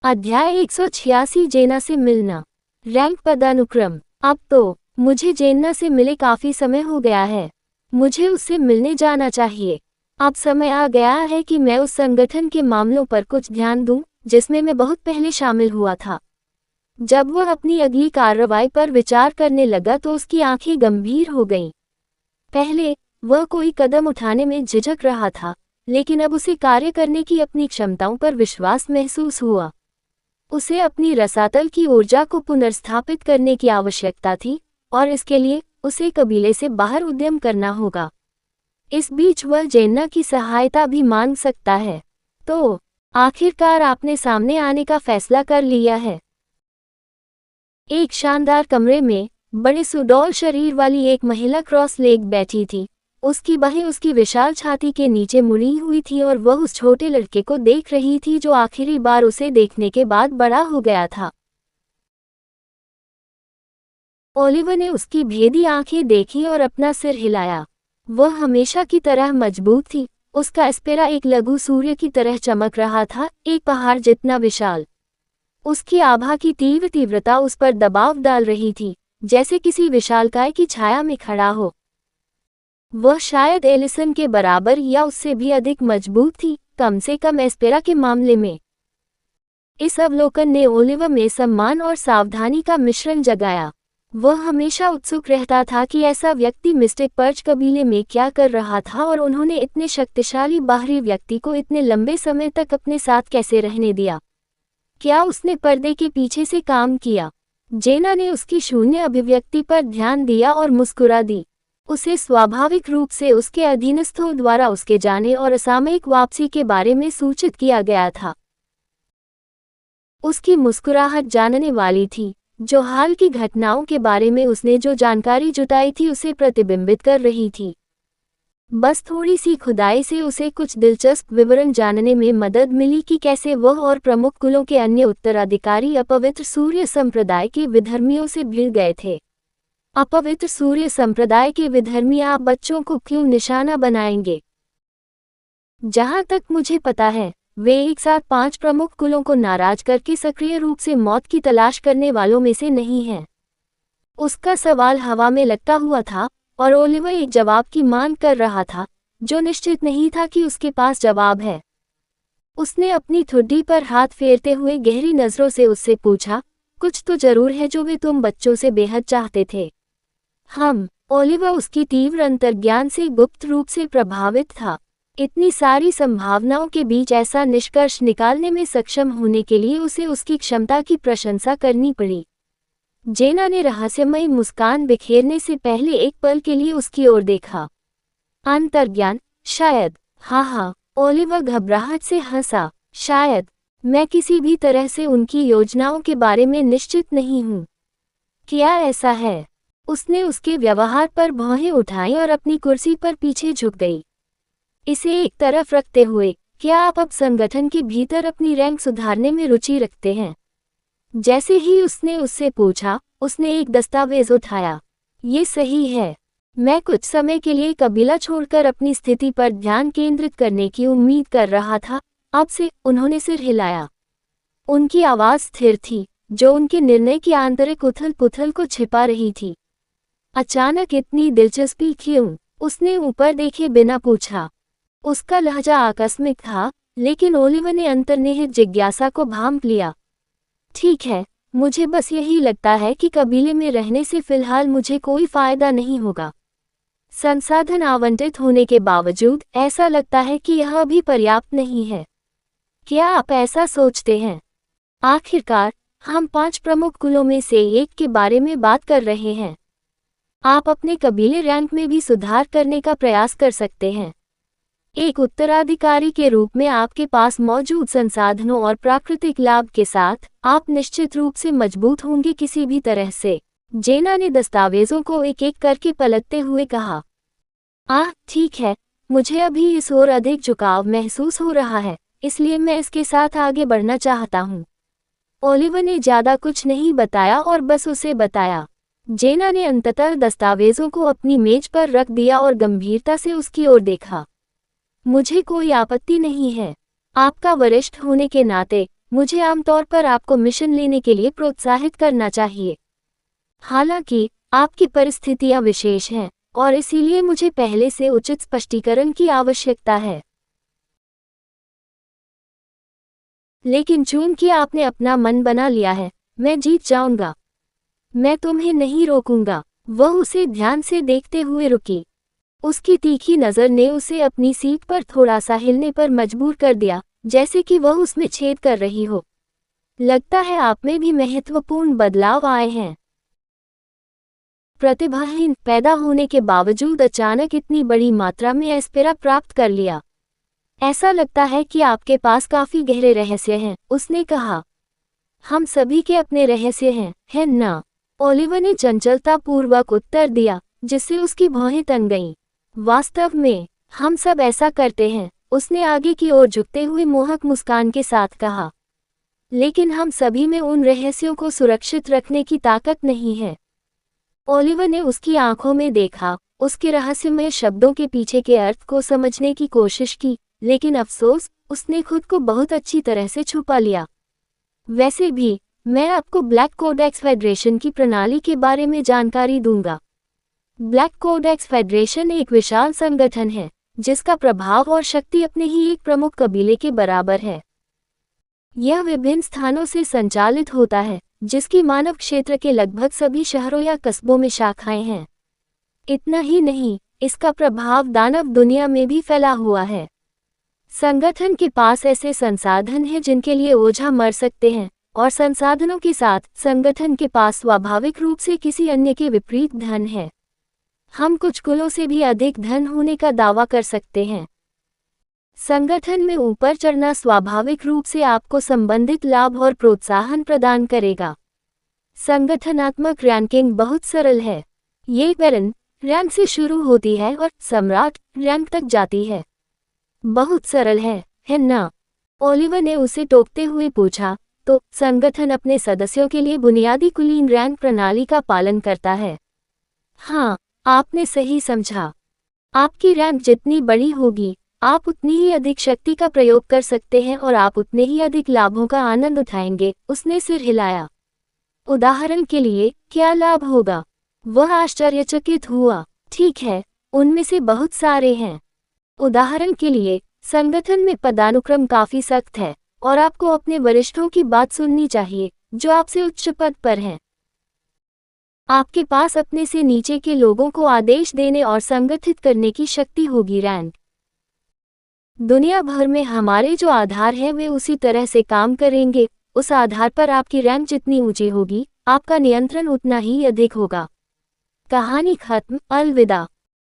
अध्याय 186 जेना से मिलना। रैंक पदानुक्रम। अब तो मुझे जेना से मिले काफी समय हो गया है। मुझे उससे मिलने जाना चाहिए। अब समय आ गया है कि मैं उस संगठन के मामलों पर कुछ ध्यान दूं, जिसमें मैं बहुत पहले शामिल हुआ था। जब वह अपनी अगली कार्रवाई पर विचार करने लगा तो उसकी आंखें गंभीर हो गईं। पहले वह कोई कदम उठाने में झिझक रहा था, लेकिन अब उसे कार्य करने की अपनी क्षमताओं पर विश्वास महसूस हुआ। उसे अपनी रसातल की ऊर्जा को पुनर्स्थापित करने की आवश्यकता थी, और इसके लिए उसे कबीले से बाहर उद्यम करना होगा। इस बीच वह जेन्ना की सहायता भी मांग सकता है। तो आखिरकार आपने सामने आने का फैसला कर लिया है। एक शानदार कमरे में बड़े सुडौल शरीर वाली एक महिला क्रॉस लेग बैठी थी। उसकी बाहें उसकी विशाल छाती के नीचे मुड़ी हुई थी और वह उस छोटे लड़के को देख रही थी जो आखिरी बार उसे देखने के बाद बड़ा हो गया था। ओलिवर ने उसकी भेदी आंखें देखी और अपना सिर हिलाया। वह हमेशा की तरह मजबूत थी। उसका एस्पेरा एक लघु सूर्य की तरह चमक रहा था, एक पहाड़ जितना विशाल। उसकी आभा की तीव्रता उस पर दबाव डाल रही थी, जैसे किसी विशालकाय की छाया में खड़ा हो। वह शायद एलिसन के बराबर या उससे भी अधिक मजबूत थी, कम से कम एस्पेरा के मामले में। इस अवलोकन ने ओलिवर में सम्मान और सावधानी का मिश्रण जगाया। वह हमेशा उत्सुक रहता था कि ऐसा व्यक्ति मिस्टिक पर्च कबीले में क्या कर रहा था और उन्होंने इतने शक्तिशाली बाहरी व्यक्ति को इतने लंबे समय तक अपने साथ कैसे रहने दिया। क्या उसने पर्दे के पीछे से काम किया? जेना ने उसकी शून्य अभिव्यक्ति पर ध्यान दिया और मुस्कुरा दी। उसे स्वाभाविक रूप से उसके अधीनस्थों द्वारा उसके जाने और असामयिक वापसी के बारे में सूचित किया गया था। उसकी मुस्कुराहट जानने वाली थी, जो हाल की घटनाओं के बारे में उसने जो जानकारी जुटाई थी उसे प्रतिबिंबित कर रही थी। बस थोड़ी सी खुदाई से उसे कुछ दिलचस्प विवरण जानने में मदद मिली कि कैसे वह और प्रमुख कुलों के अन्य उत्तराधिकारी अपवित्र सूर्य संप्रदाय के विधर्मियों से भिड़ गए थे। अपवित्र सूर्य संप्रदाय के विधर्मी आप बच्चों को क्यों निशाना बनाएंगे? जहां तक मुझे पता है, वे एक साथ 5 प्रमुख कुलों को नाराज करके सक्रिय रूप से मौत की तलाश करने वालों में से नहीं हैं। उसका सवाल हवा में लटका हुआ था, और ओलिवर एक जवाब की मांग कर रहा था, जो निश्चित नहीं था कि उसके पास जवाब है। उसने अपनी ठुड्डी पर हाथ फेरते हुए गहरी नजरों से उससे पूछा, कुछ तो जरूर है जो वे तुम बच्चों से बेहद चाहते थे। ओलिवर उसकी तीव्र अंतर्ज्ञान से गुप्त रूप से प्रभावित था। इतनी सारी संभावनाओं के बीच ऐसा निष्कर्ष निकालने में सक्षम होने के लिए उसे उसकी क्षमता की प्रशंसा करनी पड़ी। जेना ने रहस्यमयी मुस्कान बिखेरने से पहले एक पल के लिए उसकी ओर देखा। अंतर्ज्ञान, शायद। हाँ, ओलिवर घबराहट से हंसा। शायद। मैं किसी भी तरह से उनकी योजनाओं के बारे में निश्चित नहीं हूँ। क्या ऐसा है? उसने उसके व्यवहार पर भौहें उठाई और अपनी कुर्सी पर पीछे झुक गई। इसे एक तरफ रखते हुए, क्या आप अब संगठन के भीतर अपनी रैंक सुधारने में रुचि रखते हैं? जैसे ही उसने उससे पूछा, उसने एक दस्तावेज उठाया। ये सही है। मैं कुछ समय के लिए कबीला छोड़कर अपनी स्थिति पर ध्यान केंद्रित करने की उम्मीद कर रहा था। अब से उन्होंने सिर हिलाया। उनकी आवाज स्थिर थी, जो उनके निर्णय की आंतरिक उथल-पुथल को छिपा रही थी। अचानक इतनी दिलचस्पी क्यों? उसने ऊपर देखे बिना पूछा। उसका लहजा आकस्मिक था, लेकिन ओलिवर ने अंतर्निहित जिज्ञासा को भांप लिया। ठीक है, मुझे बस यही लगता है कि कबीले में रहने से फिलहाल मुझे कोई फायदा नहीं होगा। संसाधन आवंटित होने के बावजूद ऐसा लगता है कि यह अभी पर्याप्त नहीं है। क्या आप ऐसा सोचते हैं? आखिरकार, हम 5 प्रमुख कुलों में से एक के बारे में बात कर रहे हैं। आप अपने कबीले रैंक में भी सुधार करने का प्रयास कर सकते हैं। एक उत्तराधिकारी के रूप में आपके पास मौजूद संसाधनों और प्राकृतिक लाभ के साथ, आप निश्चित रूप से मजबूत होंगे किसी भी तरह से। जेना ने दस्तावेजों को एक एक करके पलटते हुए कहा। ठीक है, मुझे अभी इस ओर अधिक झुकाव महसूस हो रहा है, इसलिए मैं इसके साथ आगे बढ़ना चाहता हूँ। ओलिवर ने ज्यादा कुछ नहीं बताया और बस उसे बताया। जेना ने अंततः दस्तावेजों को अपनी मेज पर रख दिया और गंभीरता से उसकी ओर देखा। मुझे कोई आपत्ति नहीं है। आपका वरिष्ठ होने के नाते, मुझे आमतौर पर आपको मिशन लेने के लिए प्रोत्साहित करना चाहिए। हालांकि आपकी परिस्थितियां विशेष हैं और इसीलिए मुझे पहले से उचित स्पष्टीकरण की आवश्यकता है। लेकिन चूंकि आपने अपना मन बना लिया है, मैं जीत जाऊंगा। मैं तुम्हें नहीं रोकूंगा। वह उसे ध्यान से देखते हुए रुकी। उसकी तीखी नज़र ने उसे अपनी सीट पर थोड़ा सा हिलने पर मजबूर कर दिया, जैसे कि वह उसमें छेद कर रही हो। लगता है आप में भी महत्वपूर्ण बदलाव आए हैं। प्रतिभाहीन पैदा होने के बावजूद अचानक इतनी बड़ी मात्रा में एस्पेरा प्राप्त कर लिया। ऐसा लगता है कि आपके पास काफी गहरे रहस्य हैं, उसने कहा। हम सभी के अपने रहस्य हैं, है ना? ओलिवर ने चंचलतापूर्वक उत्तर दिया, जिससे उसकी भौहें तन गईं। वास्तव में हम सब ऐसा करते हैं, उसने आगे की ओर झुकते हुए मोहक मुस्कान के साथ कहा। लेकिन हम सभी में उन रहस्यों को सुरक्षित रखने की ताकत नहीं है। ओलिवर ने उसकी आंखों में देखा, उसके रहस्यमय शब्दों के पीछे के अर्थ को समझने की कोशिश की, लेकिन अफसोस, उसने खुद को बहुत अच्छी तरह से छुपा लिया। वैसे भी, मैं आपको ब्लैक कोडेक्स फेडरेशन की प्रणाली के बारे में जानकारी दूंगा। ब्लैक कोडेक्स फेडरेशन एक विशाल संगठन है, जिसका प्रभाव और शक्ति अपने ही एक प्रमुख कबीले के बराबर है। यह विभिन्न स्थानों से संचालित होता है, जिसकी मानव क्षेत्र के लगभग सभी शहरों या कस्बों में शाखाएं हैं। इतना ही नहीं, इसका प्रभाव दानव दुनिया में भी फैला हुआ है। संगठन के पास ऐसे संसाधन हैं जिनके लिए ओझा मर सकते हैं, और संसाधनों के साथ संगठन के पास स्वाभाविक रूप से किसी अन्य के विपरीत धन है। हम कुछ कुलों से भी अधिक धन होने का दावा कर सकते हैं। संगठन में ऊपर चढ़ना स्वाभाविक रूप से आपको संबंधित लाभ और प्रोत्साहन प्रदान करेगा। संगठनात्मक रैंकिंग बहुत सरल है। ये बैरन रैंक से शुरू होती है और सम्राट रैंक तक जाती है। बहुत सरल है ना? ओलिवर ने उसे टोकते हुए पूछा। तो संगठन अपने सदस्यों के लिए बुनियादी कुलीन रैंक प्रणाली का पालन करता है। हाँ, आपने सही समझा। आपकी रैंक जितनी बड़ी होगी, आप उतनी ही अधिक शक्ति का प्रयोग कर सकते हैं और आप उतने ही अधिक लाभों का आनंद उठाएंगे, उसने सिर हिलाया। उदाहरण के लिए, क्या लाभ होगा? वह आश्चर्यचकित हुआ। ठीक है, उनमें से बहुत सारे हैं। उदाहरण के लिए, संगठन में पदानुक्रम काफी सख्त है, और आपको अपने वरिष्ठों की बात सुननी चाहिए, जो आपसे उच्च पद पर हैं। आपके पास अपने से नीचे के लोगों को आदेश देने और संगठित करने की शक्ति होगी। रैंक दुनिया भर में हमारे जो आधार हैं वे उसी तरह से काम करेंगे। उस आधार पर आपकी रैंक जितनी ऊंची होगी, आपका नियंत्रण उतना ही अधिक होगा। कहानी खत्म। अलविदा।